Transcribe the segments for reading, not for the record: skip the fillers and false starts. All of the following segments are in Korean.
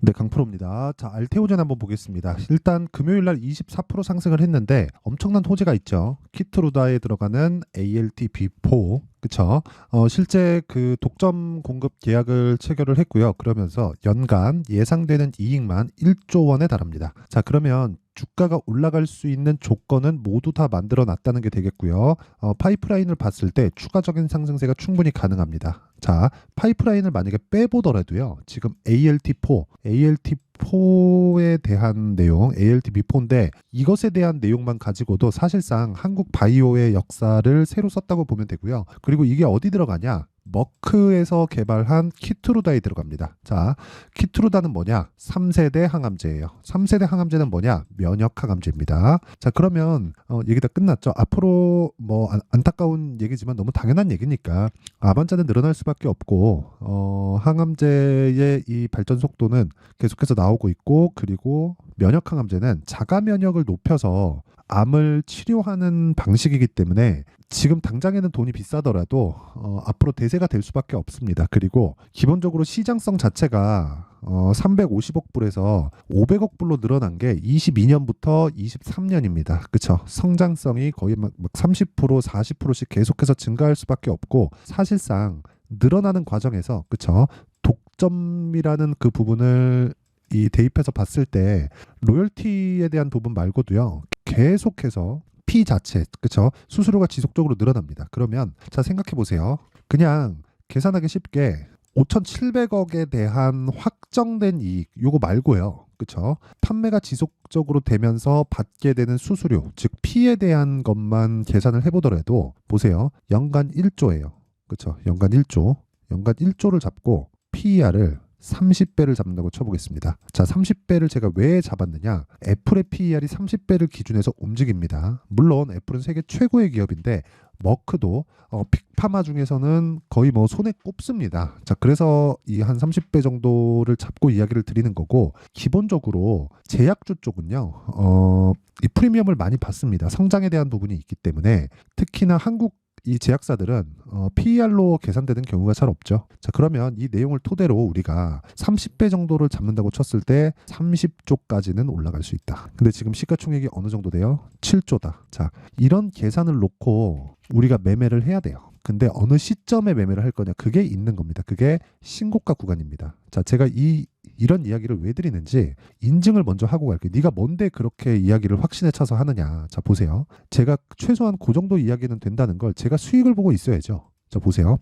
네, 강프로입니다. 자, 알테오젠 한번 보겠습니다. 일단 금요일 날 24% 상승을 했는데 엄청난 호재가 있죠. 키트루다에 들어가는 ALT-B4, 그쵸? 실제 그 독점 공급 계약을 체결을 했고요. 그러면서 연간 예상되는 이익만 1조 원에 달합니다. 자, 그러면 주가가 올라갈 수 있는 조건은 모두 다 만들어 놨다는 게 되겠고요. 파이프라인을 봤을 때 추가적인 상승세가 충분히 가능합니다. 자, 파이프라인을 만약에 빼보더라도요. 지금 ALT4에 대한 내용, ALT-B4인데 이것에 대한 내용만 가지고도 사실상 한국 바이오의 역사를 새로 썼다고 보면 되고요. 그리고 이게 어디 들어가냐? 머크에서 개발한 키트루다에 들어갑니다. 자, 키트루다는 뭐냐? 3세대 항암제예요. 3세대 항암제는 뭐냐? 면역 항암제입니다. 자, 그러면 얘기 다 끝났죠. 앞으로 뭐 안타까운 얘기지만 너무 당연한 얘기니까 암 환자는 늘어날 수밖에 없고 항암제의 이 발전 속도는 계속해서 나오고 있고, 그리고 면역 항암제는 자가 면역을 높여서 암을 치료하는 방식이기 때문에 지금 당장에는 돈이 비싸더라도 앞으로 대세가 될 수밖에 없습니다. 그리고 기본적으로 시장성 자체가 350억 불에서 500억 불로 늘어난 게 22년부터 23년입니다. 그쵸? 성장성이 거의 막 30%, 40%씩 계속해서 증가할 수밖에 없고, 사실상 늘어나는 과정에서, 그쵸? 독점이라는 그 부분을 이 대입해서 봤을 때 로열티에 대한 부분 말고도요, 계속해서 피 자체, 그쵸? 수수료가 지속적으로 늘어납니다. 그러면 자, 생각해 보세요. 그냥 계산하기 쉽게 5,700억에 대한 확정된 이익, 요거 말고요. 그쵸? 판매가 지속적으로 되면서 받게 되는 수수료, 즉 피에 대한 것만 계산을 해보더라도 보세요. 연간 1조예요. 그쵸? 연간 1조. 연간 1조를 잡고 PER을 30배를 잡는다고 쳐보겠습니다. 자, 30배를 제가 왜 잡았느냐? 애플의 PER이 30배를 기준해서 움직입니다. 물론 애플은 세계 최고의 기업인데 머크도 빅파마 중에서는 거의 뭐 손에 꼽습니다. 자, 그래서 이 한 30배 정도를 잡고 이야기를 드리는 거고, 기본적으로 제약주 쪽은요, 이 프리미엄을 많이 받습니다. 성장에 대한 부분이 있기 때문에. 특히나 한국 이 제약사들은 PER로 계산되는 경우가 잘 없죠. 자, 그러면 이 내용을 토대로 우리가 30배 정도를 잡는다고 쳤을 때 30조까지는 올라갈 수 있다. 근데 지금 시가총액이 어느 정도 돼요? 7조다. 자, 이런 계산을 놓고 우리가 매매를 해야 돼요. 근데 어느 시점에 매매를 할 거냐, 그게 있는 겁니다. 그게 신고가 구간입니다. 자, 제가 이런 이야기를 왜 드리는지 인증을 먼저 하고 갈게요. 네가 뭔데 그렇게 이야기를 확신에 차서 하느냐. 자, 보세요. 제가 최소한 그 정도 이야기는 된다는 걸 제가 수익을 보고 있어야죠. 자, 보세요.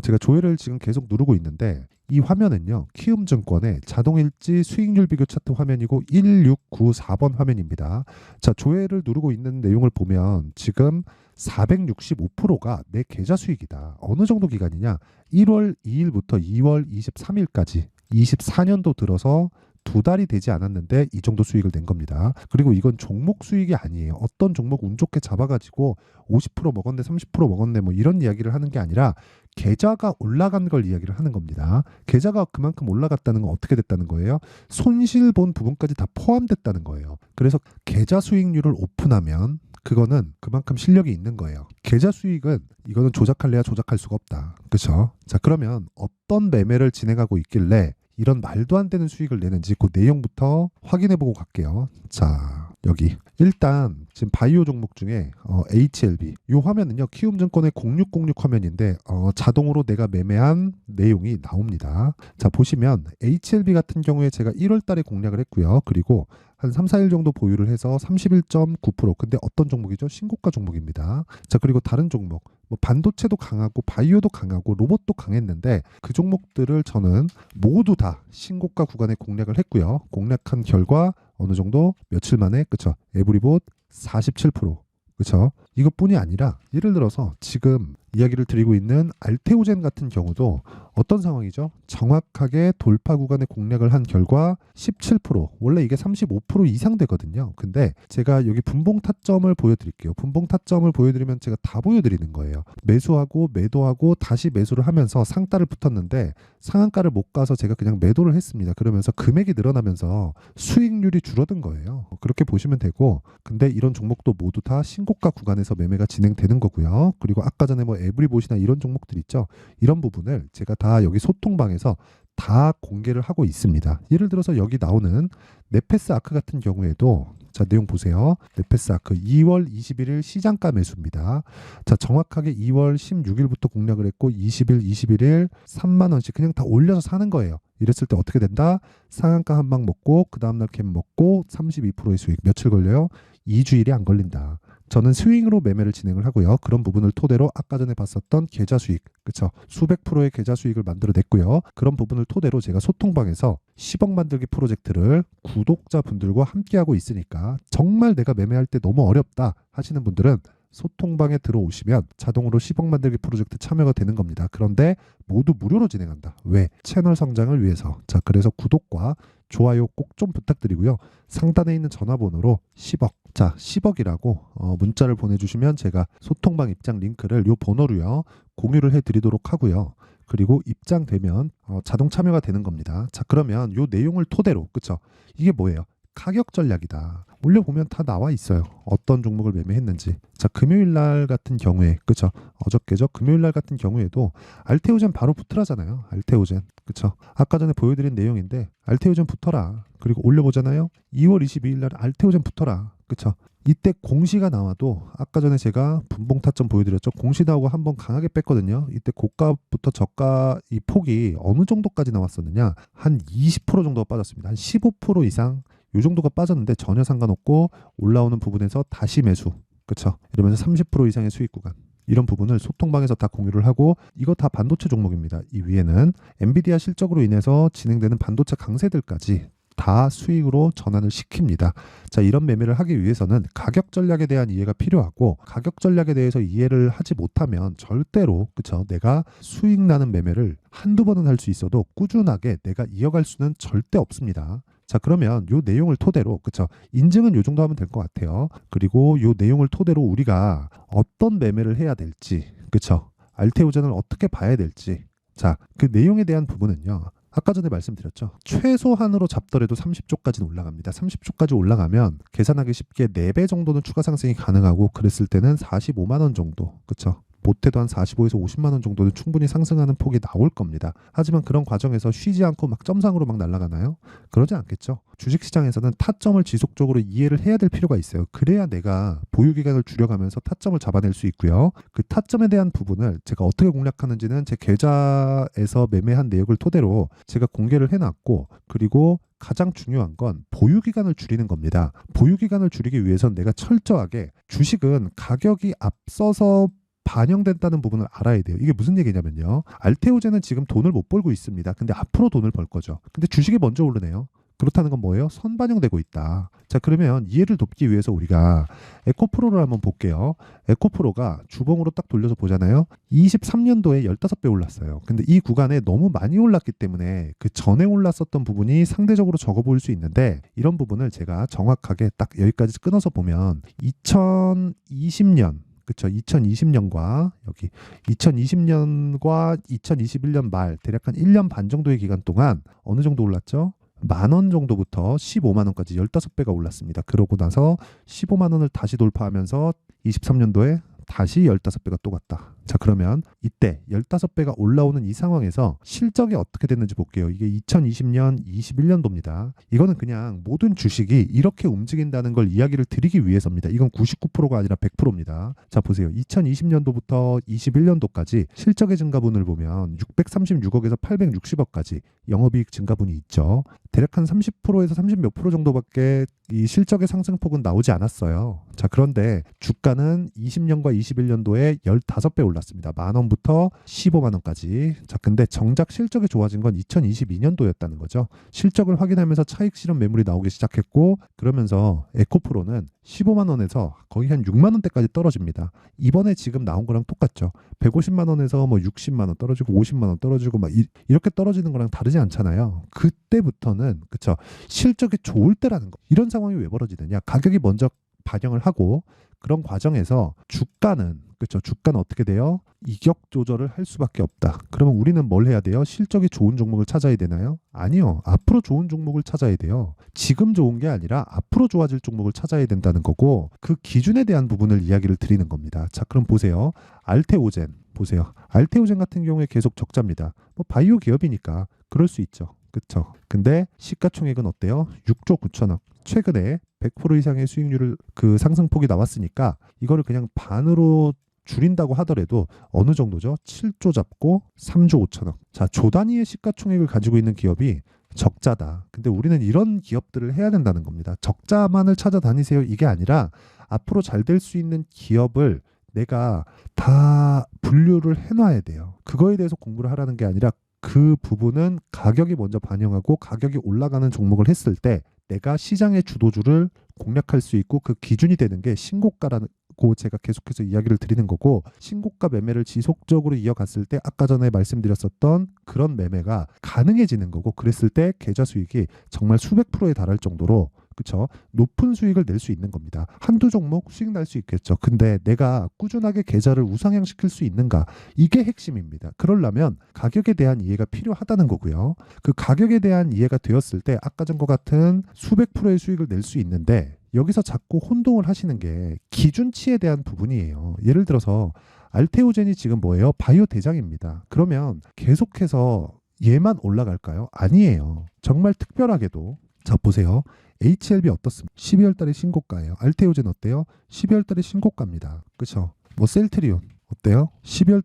제가 조회를 지금 계속 누르고 있는데 이 화면은요, 키움증권의 자동일지 수익률 비교 차트 화면이고 1694번 화면입니다. 자, 조회를 누르고 있는 내용을 보면 지금 465%가 내 계좌 수익이다. 어느 정도 기간이냐? 1월 2일부터 2월 23일까지 24년도 들어서 2달이 되지 않았는데 이 정도 수익을 낸 겁니다. 그리고 이건 종목 수익이 아니에요. 어떤 종목 운 좋게 잡아가지고 50% 먹었네, 30% 먹었네, 뭐 이런 이야기를 하는 게 아니라 계좌가 올라간 걸 이야기를 하는 겁니다. 계좌가 그만큼 올라갔다는 건 어떻게 됐다는 거예요? 손실 본 부분까지 다 포함됐다는 거예요. 그래서 계좌 수익률을 오픈하면 그거는 그만큼 실력이 있는 거예요. 계좌 수익은 이거는 조작할래야 조작할 수가 없다. 그렇죠? 자, 그러면 어떤 매매를 진행하고 있길래 이런 말도 안 되는 수익을 내는지 그 내용부터 확인해 보고 갈게요. 자, 여기 일단 지금 바이오 종목 중에 HLB 이 화면은요, 키움증권의 0606 화면인데 자동으로 내가 매매한 내용이 나옵니다. 자, 보시면 HLB 같은 경우에 제가 1월 달에 공략을 했고요. 그리고 한 3, 4일 정도 보유를 해서 31.9%. 근데 어떤 종목이죠? 신고가 종목입니다. 자, 그리고 다른 종목 뭐 반도체도 강하고 바이오도 강하고 로봇도 강했는데 그 종목들을 저는 모두 다 신고가 구간에 공략을 했고요. 공략한 결과 어느 정도 며칠 만에, 그쵸? 에브리봇 47%. 그쵸? 이것뿐이 아니라 예를 들어서 지금 이야기를 드리고 있는 알테오젠 같은 경우도 어떤 상황이죠? 정확하게 돌파 구간에 공략을 한 결과 17%, 원래 이게 35% 이상 되거든요. 근데 제가 여기 분봉 타점을 보여드릴게요. 분봉 타점을 보여드리면 제가 다 보여드리는 거예요. 매수하고 매도하고 다시 매수를 하면서 상따를 붙었는데 상한가를 못 가서 제가 그냥 매도를 했습니다. 그러면서 금액이 늘어나면서 수익률이 줄어든 거예요. 그렇게 보시면 되고, 근데 이런 종목도 모두 다 신고가 구간에서 매매가 진행되는 거고요. 그리고 아까 전에 뭐 에브리봇이나 이런 종목들 있죠. 이런 부분을 제가 다 여기 소통방에서 다 공개를 하고 있습니다. 예를 들어서 여기 나오는 네페스 아크 같은 경우에도 자, 내용 보세요. 네페스 아크 2월 21일 시장가 매수입니다. 자, 정확하게 2월 16일부터 공략을 했고 20일, 21일 3만 원씩 그냥 다 올려서 사는 거예요. 이랬을 때 어떻게 된다? 상한가 한 방 먹고 그 다음날 캡 먹고 32%의 수익. 며칠 걸려요? 2주일이 안 걸린다. 저는 스윙으로 매매를 진행을 하고요. 그런 부분을 토대로 아까 전에 봤었던 계좌 수익, 그쵸? 수백 프로의 계좌 수익을 만들어냈고요. 그런 부분을 토대로 제가 소통방에서 10억 만들기 프로젝트를 구독자분들과 함께하고 있으니까 정말 내가 매매할 때 너무 어렵다 하시는 분들은 소통방에 들어오시면 자동으로 10억 만들기 프로젝트 참여가 되는 겁니다. 그런데 모두 무료로 진행한다. 왜? 채널 성장을 위해서. 자, 그래서 구독과 좋아요 꼭 좀 부탁드리고요. 상단에 있는 전화번호로 10억. 자, 10억이라고 문자를 보내주시면 제가 소통방 입장 링크를 요 번호로요 공유를 해드리도록 하고요. 그리고 입장되면 자동 참여가 되는 겁니다. 자, 그러면 요 내용을 토대로, 그쵸? 이게 뭐예요? 가격 전략이다. 올려보면 다 나와 있어요. 어떤 종목을 매매했는지. 자, 금요일 날 같은 경우에, 그쵸? 어저께죠? 금요일 날 같은 경우에도 알테오젠 바로 붙으라잖아요. 알테오젠. 그쵸? 아까 전에 보여드린 내용인데 알테오젠 붙어라. 그리고 올려보잖아요. 2월 22일 날 알테오젠 붙어라. 그쵸? 이때 공시가 나와도 아까 전에 제가 분봉 타점 보여드렸죠. 공시 나오고 한번 강하게 뺐거든요. 이때 고가부터 저가 이 폭이 어느 정도까지 나왔었느냐? 한 20% 정도가 빠졌습니다. 한 15% 이상 이 정도가 빠졌는데 전혀 상관없고 올라오는 부분에서 다시 매수. 그쵸? 이러면서 30% 이상의 수익 구간. 이런 부분을 소통방에서 다 공유를 하고 이거 다 반도체 종목입니다. 이 위에는 엔비디아 실적으로 인해서 진행되는 반도체 강세들까지 다 수익으로 전환을 시킵니다. 자, 이런 매매를 하기 위해서는 가격 전략에 대한 이해가 필요하고 가격 전략에 대해서 이해를 하지 못하면 절대로 그쵸? 내가 수익 나는 매매를 한두 번은 할 수 있어도 꾸준하게 내가 이어갈 수는 절대 없습니다. 자, 그러면 요 내용을 토대로 그쵸? 인증은 요 정도 하면 될 것 같아요. 그리고 요 내용을 토대로 우리가 어떤 매매를 해야 될지 그쵸? 알테오젠을 어떻게 봐야 될지 자, 그 내용에 대한 부분은요. 아까 전에 말씀드렸죠. 최소한으로 잡더라도 30조까지는 올라갑니다. 30조까지 올라가면 계산하기 쉽게 4배 정도는 추가 상승이 가능하고 그랬을 때는 45만 원 정도. 그쵸? 못해도 한 45에서 50만 원 정도는 충분히 상승하는 폭이 나올 겁니다. 하지만 그런 과정에서 쉬지 않고 막 점상으로 막 날아가나요? 그러지 않겠죠. 주식시장에서는 타점을 지속적으로 이해를 해야 될 필요가 있어요. 그래야 내가 보유기간을 줄여가면서 타점을 잡아낼 수 있고요. 그 타점에 대한 부분을 제가 어떻게 공략하는지는 제 계좌에서 매매한 내역을 토대로 제가 공개를 해놨고 그리고 가장 중요한 건 보유기간을 줄이는 겁니다. 보유기간을 줄이기 위해서는 내가 철저하게 주식은 가격이 앞서서 반영된다는 부분을 알아야 돼요. 이게 무슨 얘기냐면요. 알테오젠은 지금 돈을 못 벌고 있습니다. 근데 앞으로 돈을 벌 거죠. 근데 주식이 먼저 오르네요. 그렇다는 건 뭐예요? 선반영되고 있다. 자, 그러면 이해를 돕기 위해서 우리가 에코프로를 한번 볼게요. 에코프로가 주봉으로 딱 돌려서 보잖아요. 23년도에 15배 올랐어요. 근데 이 구간에 너무 많이 올랐기 때문에 그 전에 올랐었던 부분이 상대적으로 적어 보일 수 있는데 이런 부분을 제가 정확하게 딱 여기까지 끊어서 보면 2020년 그쵸. 2020년과 여기 2020년과 2021년 말 대략 한 1년 반 정도의 기간 동안 어느 정도 올랐죠? 10,000원 정도부터 15만 원까지 15배가 올랐습니다. 그러고 나서 15만 원을 다시 돌파하면서 23년도에 다시 15배가 또 갔다. 자, 그러면 이때 15배가 올라오는 이 상황에서 실적이 어떻게 됐는지 볼게요. 이게 2020년, 21년도입니다. 이거는 그냥 모든 주식이 이렇게 움직인다는 걸 이야기를 드리기 위해서입니다. 이건 99%가 아니라 100%입니다. 자, 보세요. 2020년도부터 21년도까지 실적의 증가분을 보면 636억에서 860억까지 영업이익 증가분이 있죠. 대략 한 30%에서 30 몇 프로 정도밖에 이 실적의 상승폭은 나오지 않았어요. 자, 그런데 주가는 20년과 21년도에 15배 올랐습니다. 10,000원부터 15만 원까지. 자, 근데 정작 실적이 좋아진 건 2022년도였다는 거죠. 실적을 확인하면서 차익 실현 매물이 나오기 시작했고 그러면서 에코프로는 15만 원에서 거의 한 6만 원대까지 떨어집니다. 이번에 지금 나온 거랑 똑같죠. 150만 원에서 뭐 60만 원 떨어지고 50만 원 떨어지고 막 이렇게 떨어지는 거랑 다르지 않잖아요. 그때부터는 그쵸 실적이 좋을 때라는 거. 이런 상황이 왜 벌어지느냐? 가격이 먼저 반영을 하고 그런 과정에서 주가는 그렇죠. 주가는 어떻게 돼요? 이격 조절을 할 수밖에 없다. 그러면 우리는 뭘 해야 돼요? 실적이 좋은 종목을 찾아야 되나요? 아니요. 앞으로 좋은 종목을 찾아야 돼요. 지금 좋은 게 아니라 앞으로 좋아질 종목을 찾아야 된다는 거고 그 기준에 대한 부분을 이야기를 드리는 겁니다. 자, 그럼 보세요. 알테오젠 보세요. 알테오젠 같은 경우에 계속 적자입니다. 뭐 바이오 기업이니까 그럴 수 있죠. 그쵸. 근데 시가총액은 어때요? 6조 9천억. 최근에 100% 이상의 수익률을 그 상승폭이 나왔으니까 이거를 그냥 반으로 줄인다고 하더라도 어느 정도죠? 7조 잡고 3조 5천억. 자, 조 단위의 시가총액을 가지고 있는 기업이 적자다. 근데 우리는 이런 기업들을 해야 된다는 겁니다. 적자만을 찾아다니세요. 이게 아니라 앞으로 잘 될 수 있는 기업을 내가 다 분류를 해놔야 돼요. 그거에 대해서 공부를 하라는 게 아니라 그 부분은 가격이 먼저 반영하고 가격이 올라가는 종목을 했을 때 내가 시장의 주도주를 공략할 수 있고 그 기준이 되는 게 신고가라고 제가 계속해서 이야기를 드리는 거고 신고가 매매를 지속적으로 이어갔을 때 아까 전에 말씀드렸었던 그런 매매가 가능해지는 거고 그랬을 때 계좌 수익이 정말 수백 프로에 달할 정도로 그쵸? 높은 수익을 낼 수 있는 겁니다. 한두 종목 수익 날 수 있겠죠. 근데 내가 꾸준하게 계좌를 우상향시킬 수 있는가? 이게 핵심입니다. 그러려면 가격에 대한 이해가 필요하다는 거고요. 그 가격에 대한 이해가 되었을 때 아까 전과 같은 수백 프로의 수익을 낼 수 있는데 여기서 자꾸 혼동을 하시는 게 기준치에 대한 부분이에요. 예를 들어서 알테오젠이 지금 뭐예요? 바이오 대장입니다. 그러면 계속해서 얘만 올라갈까요? 아니에요. 정말 특별하게도 자 보세요. HLB 어떻습니까? 12월 달에 신고가예요. 알테오젠 어때요? 12월 달에 신고가입니다. 그렇죠? 뭐 셀트리온 어때요? 12월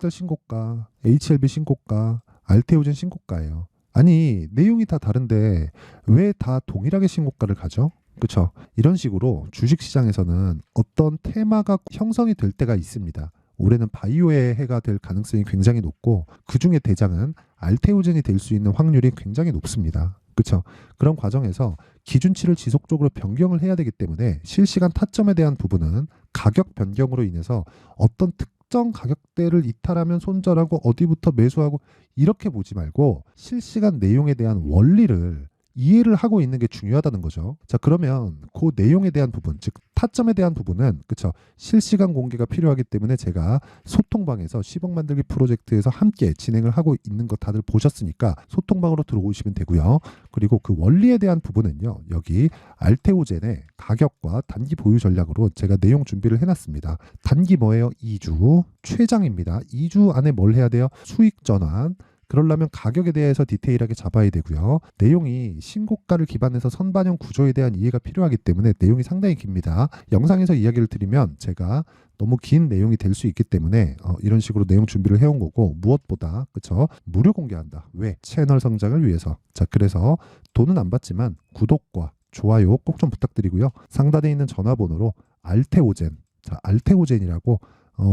달 신고가, HLB 신고가, 알테오젠 신고가예요. 아니, 내용이 다 다른데 왜 다 동일하게 신고가를 가죠? 그렇죠? 이런 식으로 주식 시장에서는 어떤 테마가 형성이 될 때가 있습니다. 올해는 바이오의 해가 될 가능성이 굉장히 높고 그중에 대장은 알테오젠이 될 수 있는 확률이 굉장히 높습니다. 그렇죠? 그런 과정에서 기준치를 지속적으로 변경을 해야 되기 때문에 실시간 타점에 대한 부분은 가격 변경으로 인해서 어떤 특정 가격대를 이탈하면 손절하고 어디부터 매수하고 이렇게 보지 말고 실시간 내용에 대한 원리를 이해를 하고 있는 게 중요하다는 거죠. 자, 그러면 그 내용에 대한 부분, 즉 타점에 대한 부분은 그쵸 실시간 공개가 필요하기 때문에 제가 소통방에서 10억 만들기 프로젝트에서 함께 진행을 하고 있는 거 다들 보셨으니까 소통방으로 들어오시면 되고요. 그리고 그 원리에 대한 부분은요. 여기 알테오젠의 가격과 단기 보유 전략으로 제가 내용 준비를 해놨습니다. 단기 뭐예요? 2주 최장입니다. 2주 안에 뭘 해야 돼요? 수익 전환. 그러려면 가격에 대해서 디테일하게 잡아야 되고요. 내용이 신고가를 기반해서 선반영 구조에 대한 이해가 필요하기 때문에 내용이 상당히 깁니다. 영상에서 이야기를 드리면 제가 너무 긴 내용이 될 수 있기 때문에 이런 식으로 내용 준비를 해온 거고 무엇보다 그쵸 무료 공개한다. 왜? 채널 성장을 위해서. 자 그래서 돈은 안 받지만 구독과 좋아요 꼭 좀 부탁드리고요. 상단에 있는 전화번호로 알테오젠 자 알테오젠이라고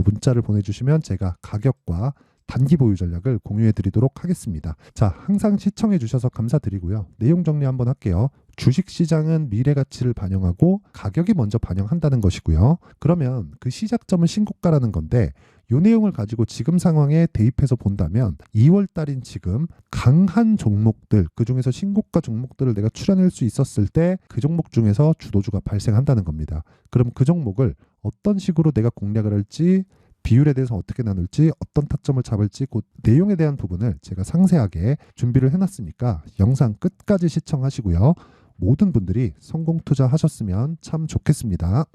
문자를 보내주시면 제가 가격과 단기 보유 전략을 공유해 드리도록 하겠습니다. 자, 항상 시청해 주셔서 감사드리고요. 내용 정리 한번 할게요. 주식 시장은 미래 가치를 반영하고 가격이 먼저 반영한다는 것이고요. 그러면 그 시작점은 신고가라는 건데 이 내용을 가지고 지금 상황에 대입해서 본다면 2월 달인 지금 강한 종목들 그중에서 신고가 종목들을 내가 추려낼 수 있었을 때 그 종목 중에서 주도주가 발생한다는 겁니다. 그럼 그 종목을 어떤 식으로 내가 공략을 할지 비율에 대해서 어떻게 나눌지 어떤 타점을 잡을지 그 내용에 대한 부분을 제가 상세하게 준비를 해놨으니까 영상 끝까지 시청하시고요. 모든 분들이 성공 투자하셨으면 참 좋겠습니다.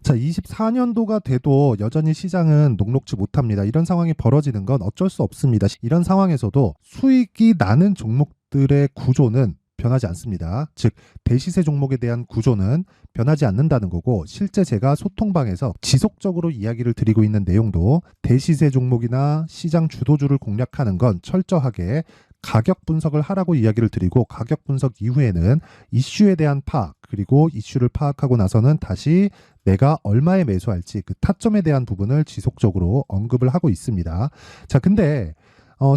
자, 24년도가 돼도 여전히 시장은 녹록지 못합니다. 이런 상황이 벌어지는 건 어쩔 수 없습니다. 이런 상황에서도 수익이 나는 종목들의 구조는 변하지 않습니다. 즉 대시세 종목에 대한 구조는 변하지 않는다는 거고 실제 제가 소통방에서 지속적으로 이야기를 드리고 있는 내용도 대시세 종목이나 시장 주도주를 공략하는 건 철저하게 가격 분석을 하라고 이야기를 드리고 가격 분석 이후에는 이슈에 대한 파악 그리고 이슈를 파악하고 나서는 다시 내가 얼마에 매수할지 그 타점에 대한 부분을 지속적으로 언급을 하고 있습니다. 자, 근데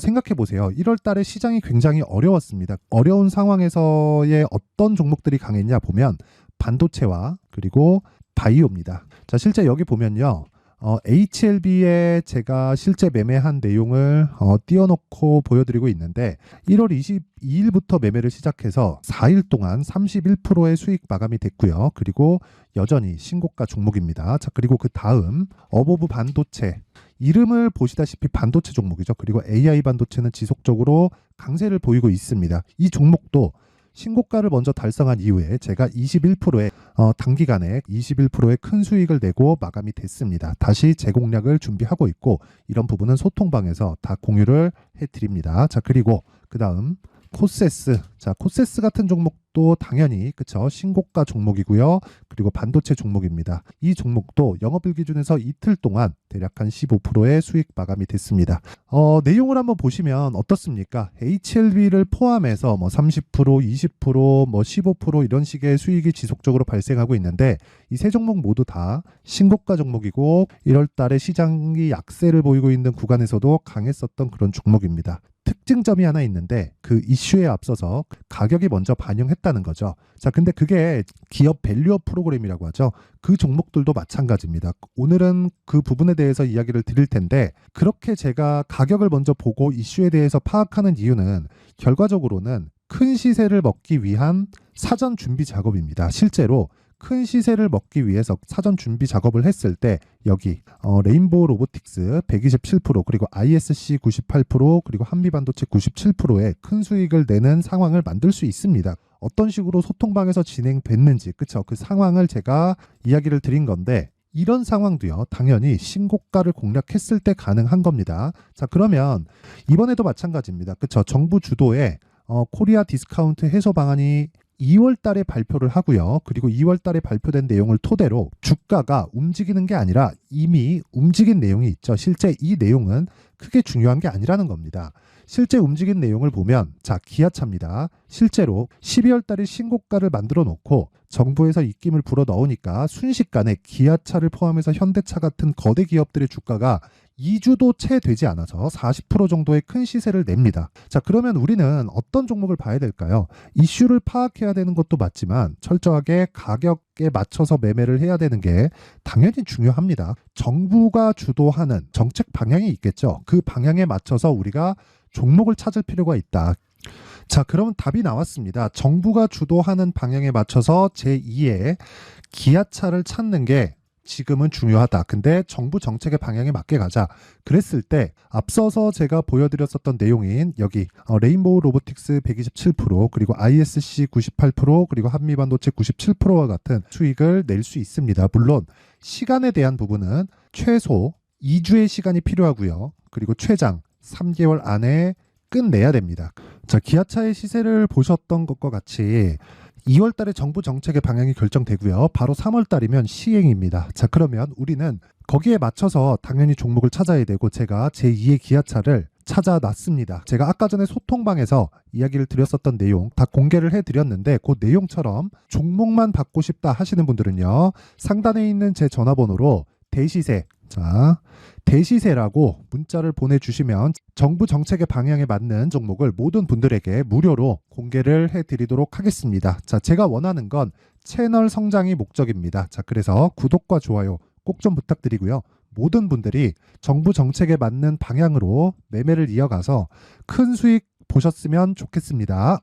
생각해 보세요. 1월 달에 시장이 굉장히 어려웠습니다. 어려운 상황에서의 어떤 종목들이 강했냐 보면 반도체와 그리고 바이오입니다. 자, 실제 여기 보면요. HLB에 제가 실제 매매한 내용을 띄워놓고 보여드리고 있는데 1월 22일부터 매매를 시작해서 4일 동안 31%의 수익 마감이 됐고요. 그리고 여전히 신고가 종목입니다. 자, 그리고 그 다음 어보브 반도체 이름을 보시다시피 반도체 종목이죠. 그리고 AI 반도체는 지속적으로 강세를 보이고 있습니다. 이 종목도 신고가를 먼저 달성한 이후에 제가 21%의 단기간에 21%의 큰 수익을 내고 마감이 됐습니다. 다시 재공략을 준비하고 있고 이런 부분은 소통방에서 다 공유를 해드립니다. 자, 그리고 그 다음 코세스. 자, 코세스 같은 종목도 당연히 그쵸, 신고가 종목이고요. 그리고 반도체 종목입니다. 이 종목도 영업일 기준에서 이틀 동안 대략 한 15%의 수익 마감이 됐습니다. 내용을 한번 보시면 어떻습니까? HLB를 포함해서 뭐 30%, 20%, 뭐 15% 이런 식의 수익이 지속적으로 발생하고 있는데 이 세 종목 모두 다 신고가 종목이고 1월 달에 시장이 약세를 보이고 있는 구간에서도 강했었던 그런 종목입니다. 특징점이 하나 있는데 그 이슈에 앞서서 가격이 먼저 반영했다는 거죠. 자, 근데 그게 기업 밸류업 프로그램이라고 하죠. 그 종목들도 마찬가지입니다. 오늘은 그 부분에 대해서 이야기를 드릴 텐데 그렇게 제가 가격을 먼저 보고 이슈에 대해서 파악하는 이유는 결과적으로는 큰 시세를 먹기 위한 사전 준비 작업입니다. 실제로 큰 시세를 먹기 위해서 사전 준비 작업을 했을 때 여기 레인보우 로보틱스 127% 그리고 ISC 98% 그리고 한미반도체 97%의 큰 수익을 내는 상황을 만들 수 있습니다. 어떤 식으로 소통방에서 진행됐는지 그쵸, 그 상황을 제가 이야기를 드린 건데 이런 상황도요 당연히 신고가를 공략했을 때 가능한 겁니다. 자, 그러면 이번에도 마찬가지입니다. 그쵸, 정부 주도의 코리아 디스카운트 해소 방안이 2월 달에 발표를 하고요. 그리고 2월 달에 발표된 내용을 토대로 주가가 움직이는 게 아니라 이미 움직인 내용이 있죠. 실제 이 내용은 크게 중요한 게 아니라는 겁니다. 실제 움직인 내용을 보면 자, 기아차입니다. 실제로 12월 달에 신고가를 만들어 놓고 정부에서 입김을 불어 넣으니까 순식간에 기아차를 포함해서 현대차 같은 거대 기업들의 주가가 2주도 채 되지 않아서 40% 정도의 큰 시세를 냅니다. 자, 그러면 우리는 어떤 종목을 봐야 될까요? 이슈를 파악해야 되는 것도 맞지만 철저하게 가격에 맞춰서 매매를 해야 되는 게 당연히 중요합니다. 정부가 주도하는 정책 방향이 있겠죠. 그 방향에 맞춰서 우리가 종목을 찾을 필요가 있다. 자, 그러면 답이 나왔습니다. 정부가 주도하는 방향에 맞춰서 제2의 기아차를 찾는 게 지금은 중요하다. 근데 정부 정책의 방향에 맞게 가자. 그랬을 때 앞서서 제가 보여드렸었던 내용인 여기 레인보우 로보틱스 127% 그리고 ISC 98% 그리고 한미반도체 97%와 같은 수익을 낼 수 있습니다. 물론 시간에 대한 부분은 최소 2주의 시간이 필요하고요. 그리고 최장 3개월 안에 끝내야 됩니다. 자, 기아차의 시세를 보셨던 것과 같이 2월 달에 정부 정책의 방향이 결정되고요. 바로 3월 달이면 시행입니다. 자, 그러면 우리는 거기에 맞춰서 당연히 종목을 찾아야 되고 제가 제2의 기아차를 찾아놨습니다. 제가 아까 전에 소통방에서 이야기를 드렸었던 내용 다 공개를 해드렸는데 그 내용처럼 종목만 받고 싶다 하시는 분들은요. 상단에 있는 제 전화번호로 대시세, 자, 대시세라고 문자를 보내주시면 정부 정책의 방향에 맞는 종목을 모든 분들에게 무료로 공개를 해드리도록 하겠습니다. 자, 제가 원하는 건 채널 성장이 목적입니다. 자, 그래서 구독과 좋아요 꼭 좀 부탁드리고요. 모든 분들이 정부 정책에 맞는 방향으로 매매를 이어가서 큰 수익 보셨으면 좋겠습니다.